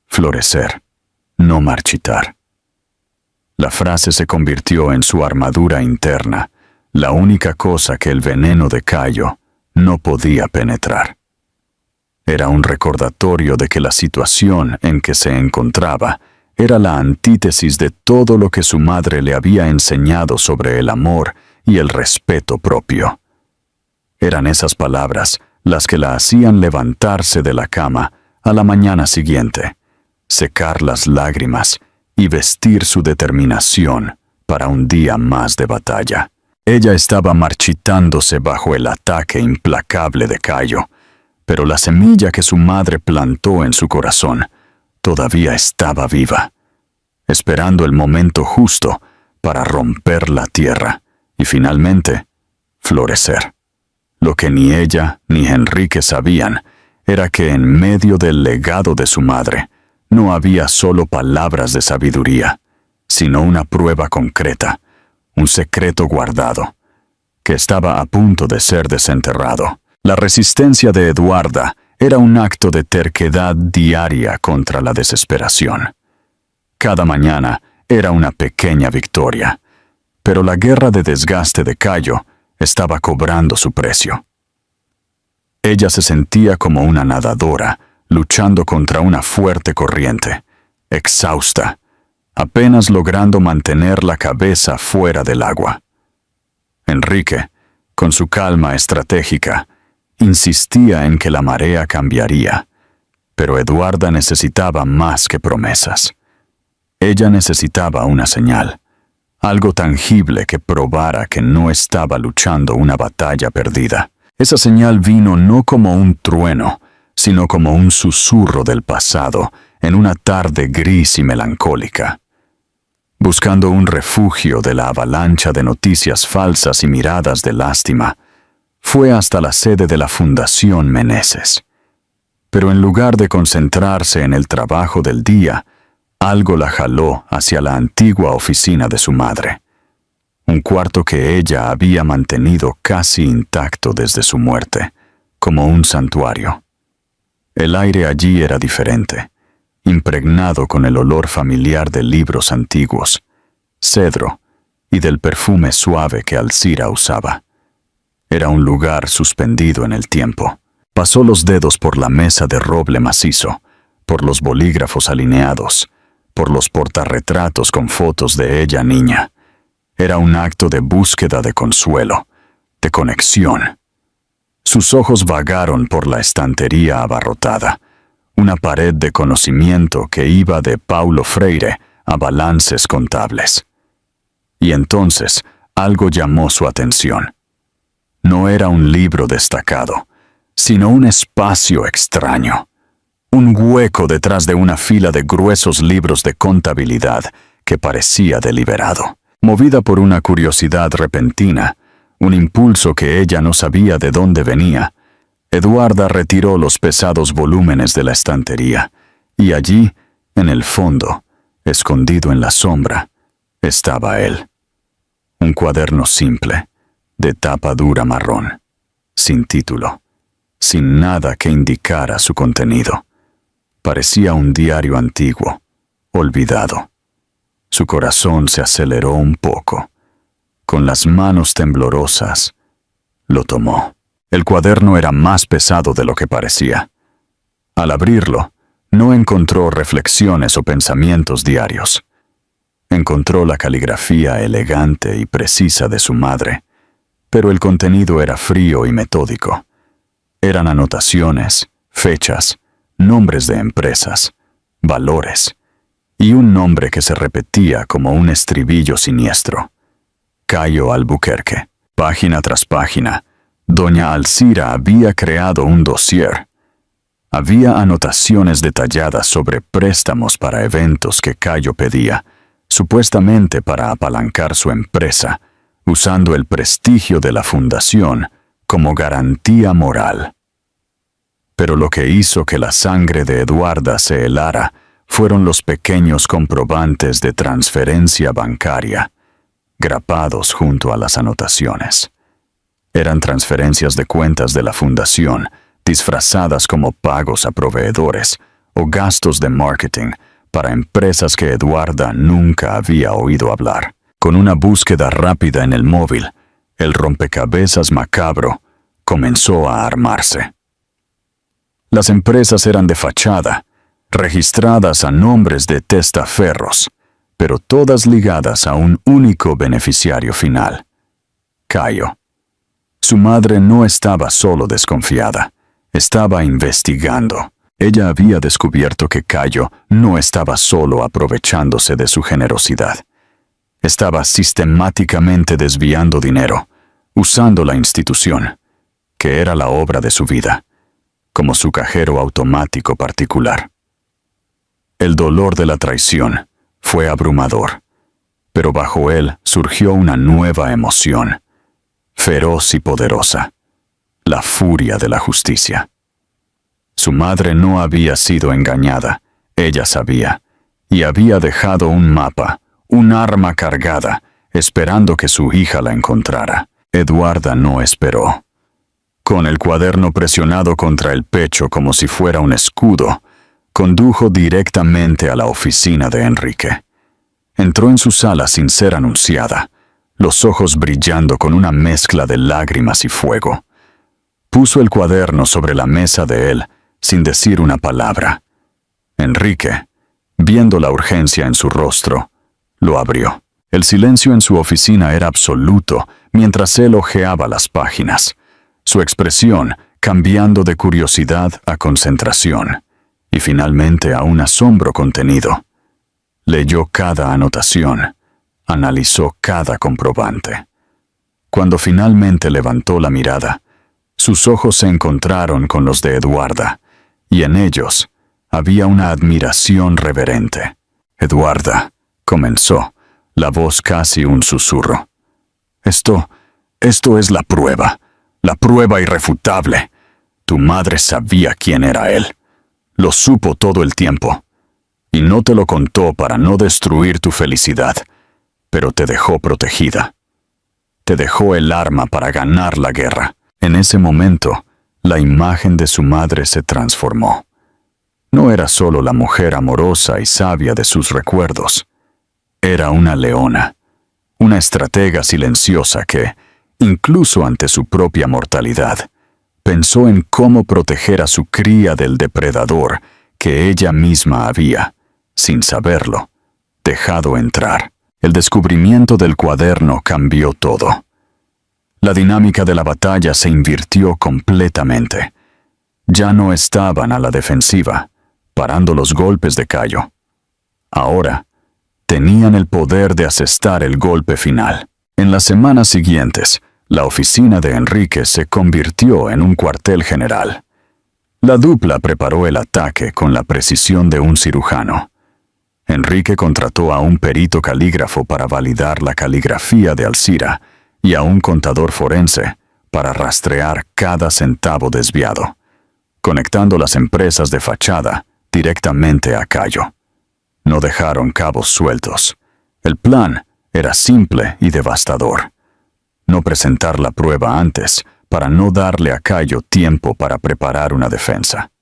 Florecer, no marchitar. La frase se convirtió en su armadura interna, la única cosa que el veneno de Cayo no podía penetrar. Era un recordatorio de que la situación en que se encontraba era la antítesis de todo lo que su madre le había enseñado sobre el amor y el respeto propio. Eran esas palabras las que la hacían levantarse de la cama a la mañana siguiente, secar las lágrimas y vestir su determinación para un día más de batalla. Ella estaba marchitándose bajo el ataque implacable de Cayo, pero la semilla que su madre plantó en su corazón todavía estaba viva, esperando el momento justo para romper la tierra y finalmente florecer. Lo que ni ella ni Enrique sabían era que en medio del legado de su madre no había solo palabras de sabiduría, sino una prueba concreta, un secreto guardado, que estaba a punto de ser desenterrado. La resistencia de Eduarda era un acto de terquedad diaria contra la desesperación. Cada mañana era una pequeña victoria, pero la guerra de desgaste de Cayo estaba cobrando su precio. Ella se sentía como una nadadora, luchando contra una fuerte corriente, exhausta, apenas logrando mantener la cabeza fuera del agua. Enrique, con su calma estratégica, insistía en que la marea cambiaría, pero Eduarda necesitaba más que promesas. Ella necesitaba una señal, algo tangible que probara que no estaba luchando una batalla perdida. Esa señal vino no como un trueno, sino como un susurro del pasado en una tarde gris y melancólica. Buscando un refugio de la avalancha de noticias falsas y miradas de lástima, fue hasta la sede de la Fundación Meneses. Pero en lugar de concentrarse en el trabajo del día, algo la jaló hacia la antigua oficina de su madre, un cuarto que ella había mantenido casi intacto desde su muerte, como un santuario. El aire allí era diferente, impregnado con el olor familiar de libros antiguos, cedro y del perfume suave que Alcira usaba. Era un lugar suspendido en el tiempo. Pasó los dedos por la mesa de roble macizo, por los bolígrafos alineados, por los portarretratos con fotos de ella niña. Era un acto de búsqueda de consuelo, de conexión. Sus ojos vagaron por la estantería abarrotada, una pared de conocimiento que iba de Paulo Freire a balances contables. Y entonces algo llamó su atención. No era un libro destacado, sino un espacio extraño, un hueco detrás de una fila de gruesos libros de contabilidad que parecía deliberado. Movida por una curiosidad repentina, un impulso que ella no sabía de dónde venía, Eduarda retiró los pesados volúmenes de la estantería, y allí, en el fondo, escondido en la sombra, estaba él. Un cuaderno simple, de tapa dura marrón, sin título, sin nada que indicara su contenido. Parecía un diario antiguo, olvidado. Su corazón se aceleró un poco. Con las manos temblorosas, lo tomó. El cuaderno era más pesado de lo que parecía. Al abrirlo, no encontró reflexiones o pensamientos diarios. Encontró la caligrafía elegante y precisa de su madre, pero el contenido era frío y metódico. Eran anotaciones, fechas, nombres de empresas, valores, y un nombre que se repetía como un estribillo siniestro. Cayo Albuquerque. Página tras página, doña Alcira había creado un dossier. Había anotaciones detalladas sobre préstamos para eventos que Cayo pedía, supuestamente para apalancar su empresa, usando el prestigio de la fundación como garantía moral. Pero lo que hizo que la sangre de Eduarda se helara fueron los pequeños comprobantes de transferencia bancaria, grapados junto a las anotaciones. Eran transferencias de cuentas de la fundación, disfrazadas como pagos a proveedores o gastos de marketing para empresas que Eduarda nunca había oído hablar. Con una búsqueda rápida en el móvil, el rompecabezas macabro comenzó a armarse. Las empresas eran de fachada, registradas a nombres de testaferros, pero todas ligadas a un único beneficiario final: Cayo. Su madre no estaba solo desconfiada, estaba investigando. Ella había descubierto que Cayo no estaba solo aprovechándose de su generosidad. Estaba sistemáticamente desviando dinero, usando la institución, que era la obra de su vida, como su cajero automático particular. El dolor de la traición fue abrumador, pero bajo él surgió una nueva emoción, feroz y poderosa: la furia de la justicia. Su madre no había sido engañada, ella sabía, y había dejado un mapa, un arma cargada, esperando que su hija la encontrara. Eduarda no esperó. Con el cuaderno presionado contra el pecho como si fuera un escudo, condujo directamente a la oficina de Enrique. Entró en su sala sin ser anunciada, los ojos brillando con una mezcla de lágrimas y fuego. Puso el cuaderno sobre la mesa de él, sin decir una palabra. Enrique, viendo la urgencia en su rostro, lo abrió. El silencio en su oficina era absoluto mientras él hojeaba las páginas, su expresión cambiando de curiosidad a concentración, y finalmente a un asombro contenido. Leyó cada anotación, analizó cada comprobante. Cuando finalmente levantó la mirada, sus ojos se encontraron con los de Eduarda, y en ellos había una admiración reverente. «Eduarda», comenzó, la voz casi un susurro. Esto es la prueba irrefutable. Tu madre sabía quién era él. Lo supo todo el tiempo. Y no te lo contó para no destruir tu felicidad, pero te dejó protegida. Te dejó el arma para ganar la guerra. En ese momento, la imagen de su madre se transformó. No era solo la mujer amorosa y sabia de sus recuerdos. Era una leona, una estratega silenciosa que, incluso ante su propia mortalidad, pensó en cómo proteger a su cría del depredador que ella misma había, sin saberlo, dejado entrar. El descubrimiento del cuaderno cambió todo. La dinámica de la batalla se invirtió completamente. Ya no estaban a la defensiva, parando los golpes de Cayo. Ahora, tenían el poder de asestar el golpe final. En las semanas siguientes, la oficina de Enrique se convirtió en un cuartel general. La dupla preparó el ataque con la precisión de un cirujano. Enrique contrató a un perito calígrafo para validar la caligrafía de Alcira y a un contador forense para rastrear cada centavo desviado, conectando las empresas de fachada directamente a Cayo. No dejaron cabos sueltos. El plan era simple y devastador. No presentar la prueba antes para no darle a Cayo tiempo para preparar una defensa.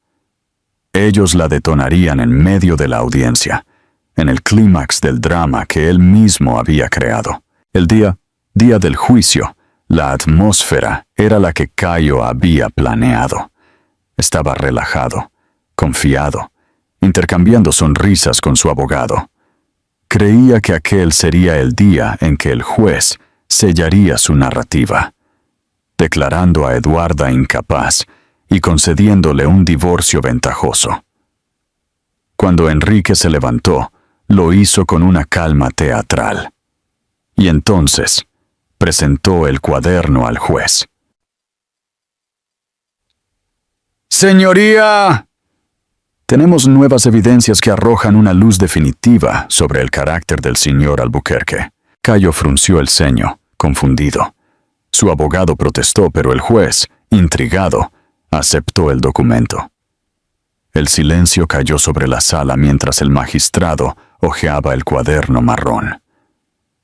Ellos la detonarían en medio de la audiencia, en el clímax del drama que él mismo había creado. El día del juicio, la atmósfera era la que Cayo había planeado. Estaba relajado, confiado, intercambiando sonrisas con su abogado. Creía que aquel sería el día en que el juez sellaría su narrativa, declarando a Eduarda incapaz y concediéndole un divorcio ventajoso. Cuando Enrique se levantó, lo hizo con una calma teatral. Y entonces presentó el cuaderno al juez. «Señoría, tenemos nuevas evidencias que arrojan una luz definitiva sobre el carácter del señor Albuquerque». Cayo frunció el ceño, confundido. Su abogado protestó, pero el juez, intrigado, aceptó el documento. El silencio cayó sobre la sala mientras el magistrado hojeaba el cuaderno marrón.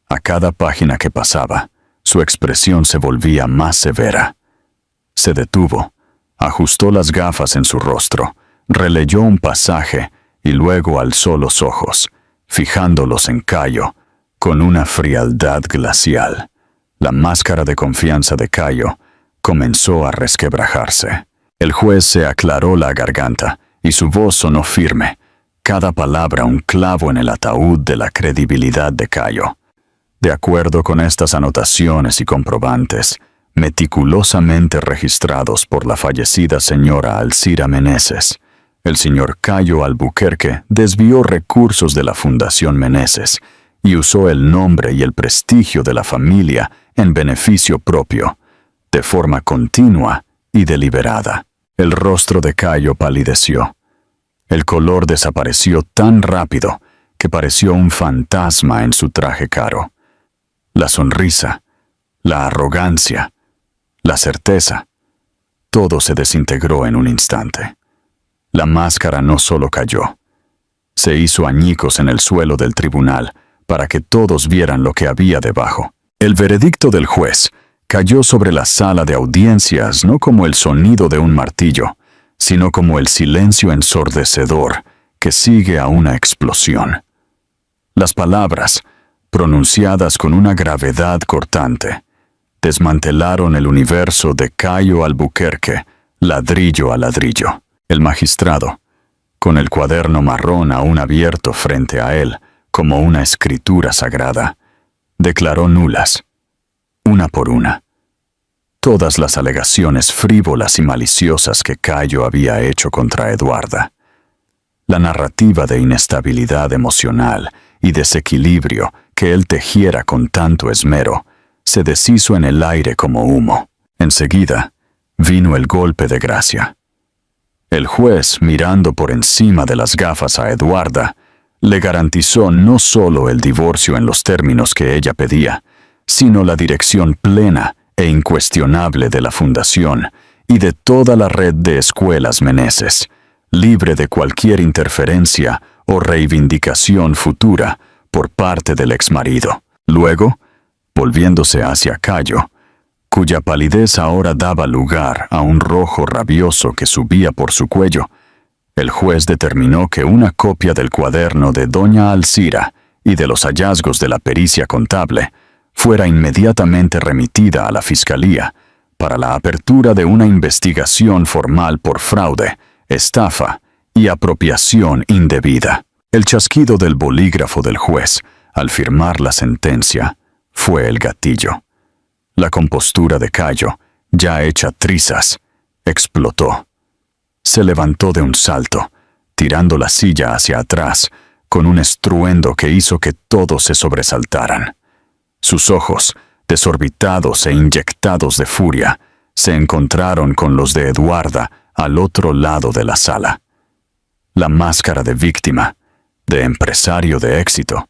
A cada página que pasaba, su expresión se volvía más severa. Se detuvo, ajustó las gafas en su rostro, releyó un pasaje y luego alzó los ojos, fijándolos en Cayo, con una frialdad glacial. La máscara de confianza de Cayo comenzó a resquebrajarse. El juez se aclaró la garganta y su voz sonó firme, cada palabra un clavo en el ataúd de la credibilidad de Cayo. De acuerdo con estas anotaciones y comprobantes, meticulosamente registrados por la fallecida señora Alcira Meneses, el señor Cayo Albuquerque desvió recursos de la Fundación Meneses y usó el nombre y el prestigio de la familia en beneficio propio, de forma continua y deliberada. El rostro de Cayo palideció. El color desapareció tan rápido que pareció un fantasma en su traje caro. La sonrisa, la arrogancia, la certeza, todo se desintegró en un instante. La máscara no solo cayó, se hizo añicos en el suelo del tribunal para que todos vieran lo que había debajo. El veredicto del juez cayó sobre la sala de audiencias no como el sonido de un martillo, sino como el silencio ensordecedor que sigue a una explosión. Las palabras, pronunciadas con una gravedad cortante, desmantelaron el universo de Cayo Albuquerque, ladrillo a ladrillo. El magistrado, con el cuaderno marrón aún abierto frente a él, como una escritura sagrada, declaró nulas, una por una, todas las alegaciones frívolas y maliciosas que Cayo había hecho contra Eduarda. La narrativa de inestabilidad emocional y desequilibrio que él tejiera con tanto esmero, se deshizo en el aire como humo. Enseguida, vino el golpe de gracia. El juez, mirando por encima de las gafas a Eduarda, le garantizó no solo el divorcio en los términos que ella pedía, sino la dirección plena e incuestionable de la fundación y de toda la red de escuelas Meneses, libre de cualquier interferencia o reivindicación futura por parte del exmarido. Luego, volviéndose hacia Cayo, cuya palidez ahora daba lugar a un rojo rabioso que subía por su cuello, el juez determinó que una copia del cuaderno de doña Alcira y de los hallazgos de la pericia contable fuera inmediatamente remitida a la Fiscalía para la apertura de una investigación formal por fraude, estafa y apropiación indebida. El chasquido del bolígrafo del juez, al firmar la sentencia, fue el gatillo. La compostura de Cayo, ya hecha trizas, explotó. Se levantó de un salto, tirando la silla hacia atrás, con un estruendo que hizo que todos se sobresaltaran. Sus ojos, desorbitados e inyectados de furia, se encontraron con los de Eduarda al otro lado de la sala. La máscara de víctima, de empresario de éxito,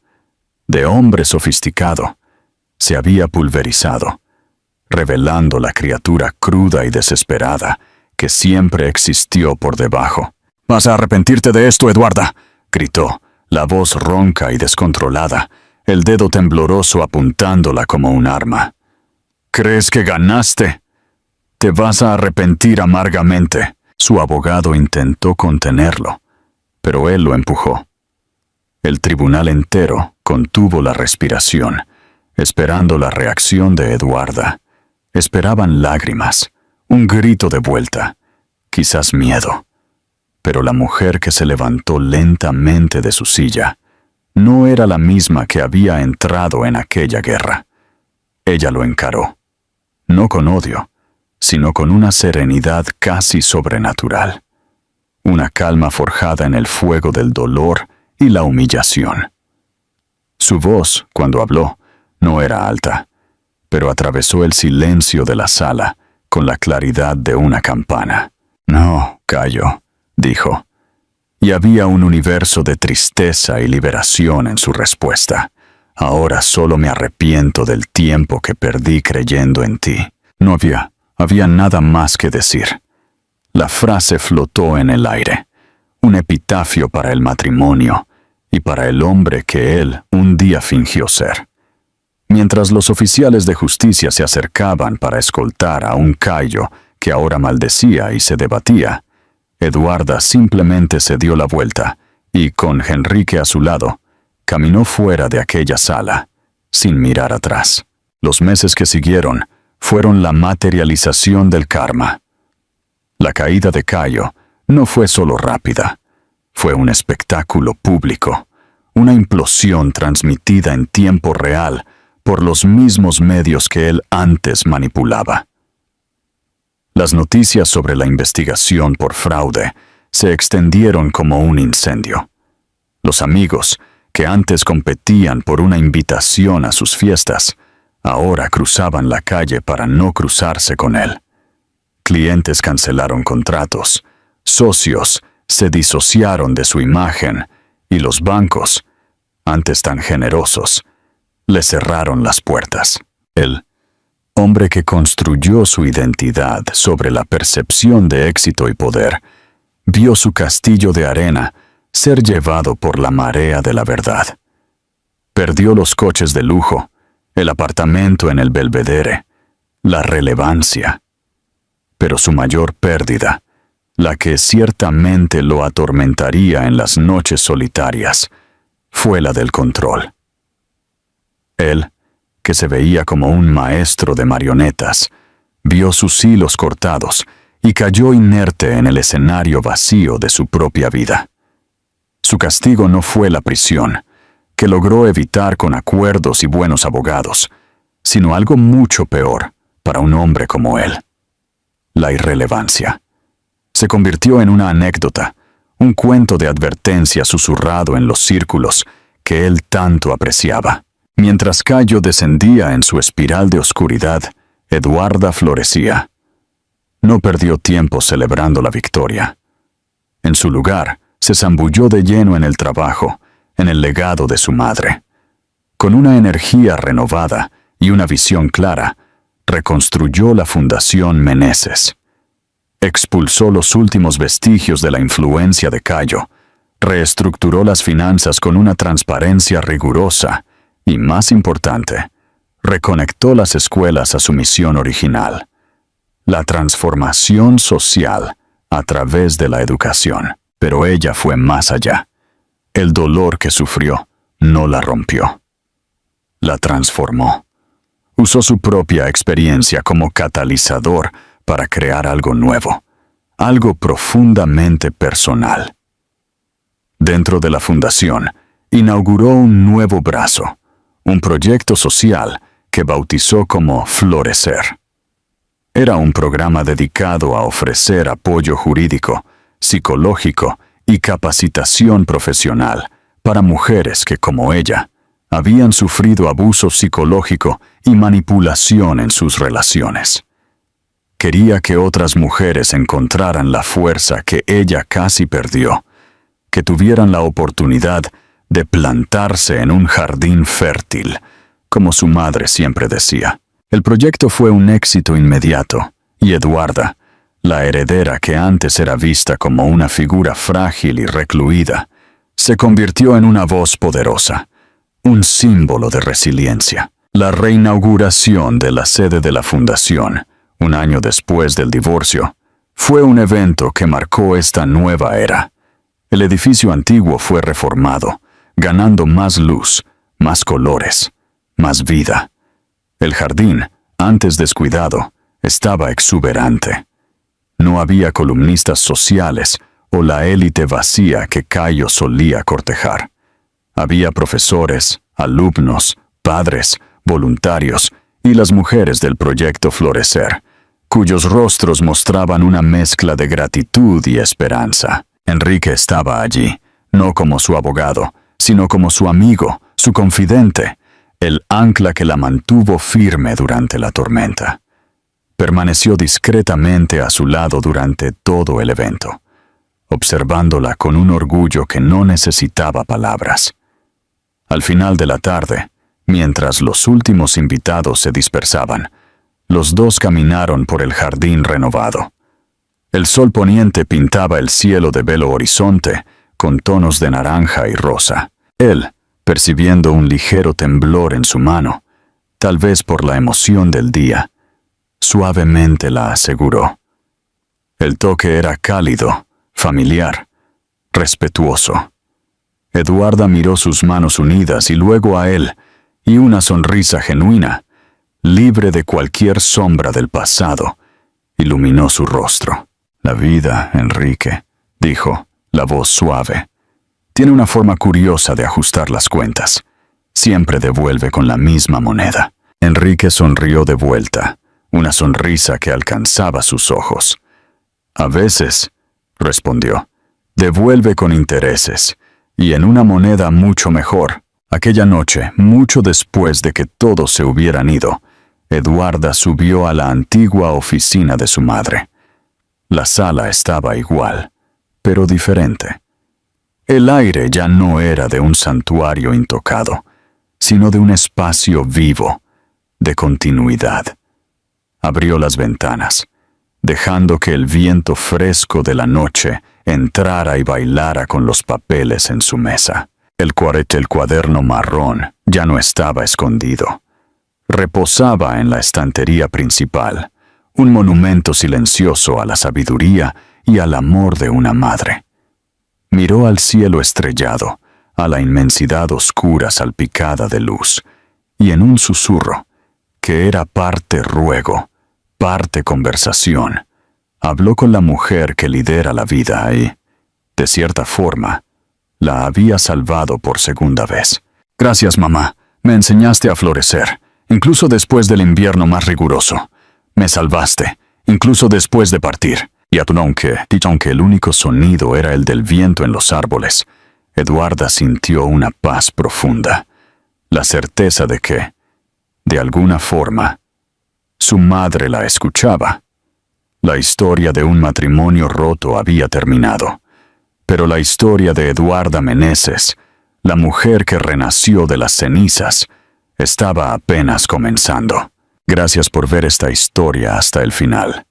de hombre sofisticado, se había pulverizado, revelando la criatura cruda y desesperada que siempre existió por debajo. «¡Vas a arrepentirte de esto, Eduarda!», gritó, la voz ronca y descontrolada, el dedo tembloroso apuntándola como un arma. «¿Crees que ganaste? Te vas a arrepentir amargamente». Su abogado intentó contenerlo, pero él lo empujó. El tribunal entero contuvo la respiración, esperando la reacción de Eduarda. Esperaban lágrimas, un grito de vuelta, quizás miedo. Pero la mujer que se levantó lentamente de su silla no era la misma que había entrado en aquella guerra. Ella lo encaró, no con odio, sino con una serenidad casi sobrenatural, una calma forjada en el fuego del dolor y la humillación. Su voz, cuando habló, no era alta, pero atravesó el silencio de la sala con la claridad de una campana. «No, Cayo», dijo, y había un universo de tristeza y liberación en su respuesta. «Ahora solo me arrepiento del tiempo que perdí creyendo en ti». No había nada más que decir. La frase flotó en el aire, un epitafio para el matrimonio y para el hombre que él un día fingió ser. Mientras los oficiales de justicia se acercaban para escoltar a un Cayo que ahora maldecía y se debatía, Eduarda simplemente se dio la vuelta y, con Henrique a su lado, caminó fuera de aquella sala, sin mirar atrás. Los meses que siguieron fueron la materialización del karma. La caída de Cayo no fue solo rápida, fue un espectáculo público, una implosión transmitida en tiempo real por los mismos medios que él antes manipulaba. Las noticias sobre la investigación por fraude se extendieron como un incendio. Los amigos, que antes competían por una invitación a sus fiestas, ahora cruzaban la calle para no cruzarse con él. Clientes cancelaron contratos, socios se disociaron de su imagen y los bancos, antes tan generosos, le cerraron las puertas. El hombre que construyó su identidad sobre la percepción de éxito y poder, vio su castillo de arena ser llevado por la marea de la verdad. Perdió los coches de lujo, el apartamento en el Belvedere, la relevancia. Pero su mayor pérdida, la que ciertamente lo atormentaría en las noches solitarias, fue la del control. Él, que se veía como un maestro de marionetas, vio sus hilos cortados y cayó inerte en el escenario vacío de su propia vida. Su castigo no fue la prisión, que logró evitar con acuerdos y buenos abogados, sino algo mucho peor para un hombre como él: la irrelevancia. Se convirtió en una anécdota, un cuento de advertencia susurrado en los círculos que él tanto apreciaba. Mientras Cayo descendía en su espiral de oscuridad, Eduarda florecía. No perdió tiempo celebrando la victoria. En su lugar, se zambulló de lleno en el trabajo, en el legado de su madre. Con una energía renovada y una visión clara, reconstruyó la Fundación Meneses. Expulsó los últimos vestigios de la influencia de Cayo, reestructuró las finanzas con una transparencia rigurosa y, más importante, reconectó las escuelas a su misión original, la transformación social a través de la educación. Pero ella fue más allá. El dolor que sufrió no la rompió. La transformó. Usó su propia experiencia como catalizador para crear algo nuevo, algo profundamente personal. Dentro de la fundación, inauguró un nuevo brazo, un proyecto social que bautizó como Florecer. Era un programa dedicado a ofrecer apoyo jurídico, psicológico y capacitación profesional para mujeres que, como ella, habían sufrido abuso psicológico y manipulación en sus relaciones. Quería que otras mujeres encontraran la fuerza que ella casi perdió, que tuvieran la oportunidad de plantarse en un jardín fértil, como su madre siempre decía. El proyecto fue un éxito inmediato, y Eduarda, la heredera que antes era vista como una figura frágil y recluida, se convirtió en una voz poderosa, un símbolo de resiliencia. La reinauguración de la sede de la fundación, un año después del divorcio, fue un evento que marcó esta nueva era. El edificio antiguo fue reformado, ganando más luz, más colores, más vida. El jardín, antes descuidado, estaba exuberante. No había columnistas sociales o la élite vacía que Cayo solía cortejar. Había profesores, alumnos, padres, voluntarios y las mujeres del proyecto Florecer, cuyos rostros mostraban una mezcla de gratitud y esperanza. Enrique estaba allí, no como su abogado, sino como su amigo, su confidente, el ancla que la mantuvo firme durante la tormenta. Permaneció discretamente a su lado durante todo el evento, observándola con un orgullo que no necesitaba palabras. Al final de la tarde, mientras los últimos invitados se dispersaban, los dos caminaron por el jardín renovado. El sol poniente pintaba el cielo de belo horizonte con tonos de naranja y rosa. Él, percibiendo un ligero temblor en su mano, tal vez por la emoción del día, suavemente la aseguró. El toque era cálido, familiar, respetuoso. Eduarda miró sus manos unidas y luego a él, y una sonrisa genuina, libre de cualquier sombra del pasado, iluminó su rostro. La vida, Enrique, dijo, la voz suave, tiene una forma curiosa de ajustar las cuentas. Siempre devuelve con la misma moneda. Enrique sonrió de vuelta, una sonrisa que alcanzaba sus ojos. A veces, respondió, devuelve con intereses, y en una moneda mucho mejor. Aquella noche, mucho después de que todos se hubieran ido, Eduarda subió a la antigua oficina de su madre. La sala estaba igual, pero diferente. El aire ya no era de un santuario intocado, sino de un espacio vivo, de continuidad. Abrió las ventanas, dejando que el viento fresco de la noche entrara y bailara con los papeles en su mesa. El cuaderno marrón ya no estaba escondido. Reposaba en la estantería principal, un monumento silencioso a la sabiduría y al amor de una madre. Miró al cielo estrellado, a la inmensidad oscura salpicada de luz, y en un susurro, que era parte ruego, parte conversación, habló con la mujer que lidera la vida y, de cierta forma, la había salvado por segunda vez. Gracias, mamá. Me enseñaste a florecer, incluso después del invierno más riguroso. Me salvaste, incluso después de partir. Y aunque el único sonido era el del viento en los árboles, Eduarda sintió una paz profunda. la certeza de que, de alguna forma, su madre la escuchaba. La historia de un matrimonio roto había terminado, pero la historia de Eduarda Meneses, la mujer que renació de las cenizas, estaba apenas comenzando. Gracias por ver esta historia hasta el final.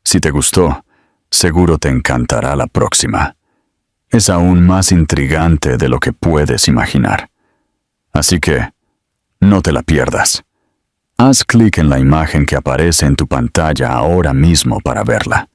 Si te gustó, seguro te encantará la próxima. Es aún más intrigante de lo que puedes imaginar. Así que, no te la pierdas. Haz clic en la imagen que aparece en tu pantalla ahora mismo para verla.